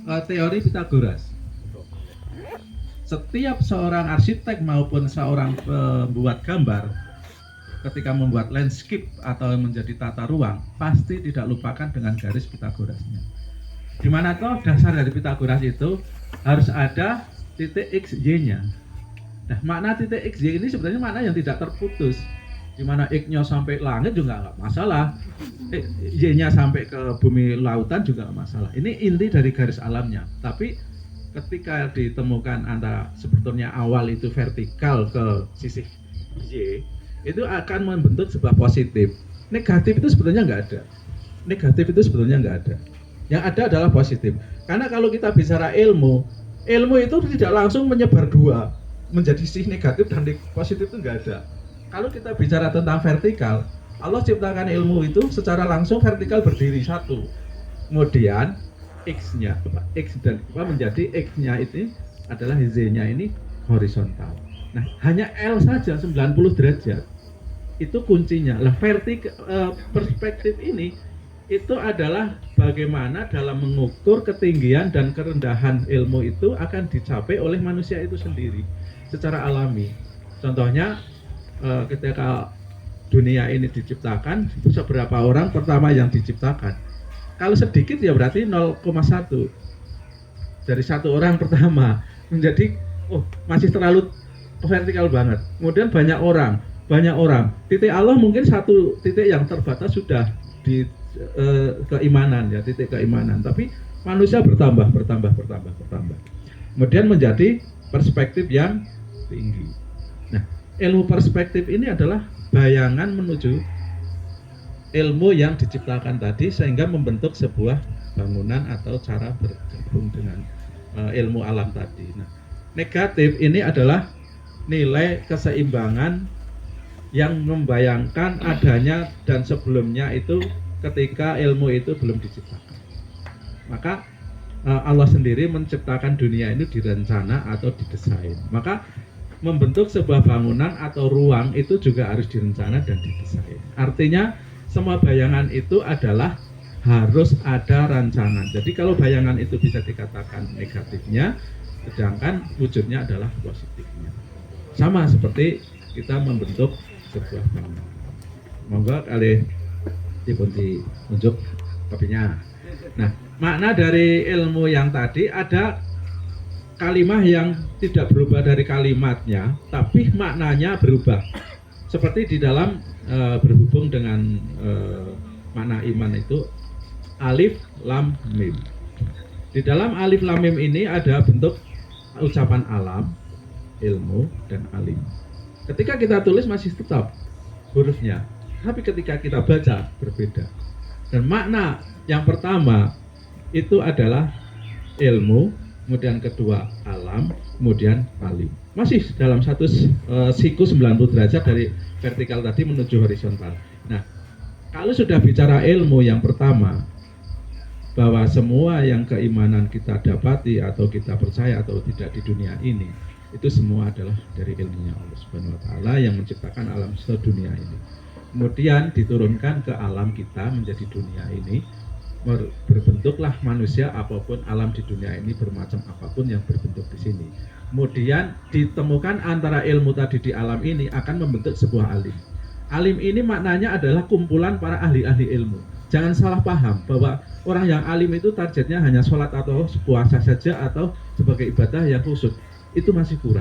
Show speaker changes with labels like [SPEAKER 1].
[SPEAKER 1] teori Pitagoras. Setiap seorang arsitek maupun seorang pembuat gambar ketika membuat landscape atau menjadi tata ruang pasti tidak lupakan dengan garis Pitagorasnya. Di mana toh dasar dari Pitagoras itu harus ada titik X, Y-nya. Nah, makna titik X, Y ini sebenarnya makna yang tidak terputus. Di mana X-nya sampai langit juga nggak masalah, Y-nya sampai ke bumi lautan juga nggak masalah. Ini inti dari garis alamnya. Tapi ketika ditemukan antara sebetulnya awal itu vertikal ke sisi Y, itu akan membentuk sebuah positif. Negatif itu sebetulnya nggak ada. Negatif itu sebetulnya nggak ada. Yang ada adalah positif. Karena kalau kita bicara ilmu itu tidak langsung menyebar dua menjadi sisi negatif dan positif itu nggak ada. Kalau kita bicara tentang vertikal, Allah ciptakan ilmu itu secara langsung vertikal berdiri satu. Kemudian X-nya, X dan menjadi X-nya itu adalah Z-nya ini horizontal. Nah, hanya L saja 90 derajat. Itu kuncinya. Lah perspektif ini itu adalah bagaimana dalam mengukur ketinggian dan kerendahan ilmu itu akan dicapai oleh manusia itu sendiri secara alami. Contohnya ketika dunia ini diciptakan, seberapa orang pertama yang diciptakan? Kalau sedikit ya berarti 0,1 dari satu orang pertama menjadi masih terlalu vertikal banget. Kemudian banyak orang. Titik Allah mungkin satu titik yang terbatas sudah di keimanan ya, titik keimanan. Tapi manusia bertambah. Kemudian menjadi perspektif yang tinggi. Nah, ilmu perspektif ini adalah bayangan menuju ilmu yang diciptakan tadi sehingga membentuk sebuah bangunan atau cara bergabung dengan ilmu alam tadi. Nah, negatif ini adalah nilai keseimbangan yang membayangkan adanya dan sebelumnya itu ketika ilmu itu belum diciptakan. Maka Allah sendiri menciptakan dunia ini direncana atau didesain. Maka membentuk sebuah bangunan atau ruang itu juga harus direncana dan didesain. Artinya semua bayangan itu adalah harus ada rancangan. Jadi kalau bayangan itu bisa dikatakan negatifnya, sedangkan wujudnya adalah positifnya. Sama seperti kita membentuk sebuah bangunan. Monggo kali dipun ditunjuk kopinya. Nah, makna dari ilmu yang tadi ada kalimat yang tidak berubah dari kalimatnya, tapi maknanya berubah. Seperti di dalam berhubung dengan makna iman itu alif lam mim. Di dalam alif lam mim ini ada bentuk ucapan alam, ilmu dan alim. Ketika kita tulis masih tetap hurufnya, tapi ketika kita baca berbeda. Dan makna yang pertama itu adalah ilmu, kemudian kedua alam, kemudian alim. Masih dalam satu siku 90 derajat dari vertikal tadi menuju horizontal. Nah, kalau sudah bicara ilmu yang pertama, bahwa semua yang keimanan kita dapati atau kita percaya atau tidak di dunia ini, itu semua adalah dari ilmunya Allah Subhanahu wa taala yang menciptakan alam sedunia ini. Kemudian diturunkan ke alam kita menjadi dunia ini, berbentuklah manusia apapun alam di dunia ini bermacam apapun yang berbentuk di sini. Kemudian ditemukan antara ilmu tadi di alam ini akan membentuk sebuah alim. Alim ini maknanya adalah kumpulan para ahli-ahli ilmu. Jangan salah paham bahwa orang yang alim itu targetnya hanya sholat atau puasa saja atau sebagai ibadah yang khusus. Itu masih kurang.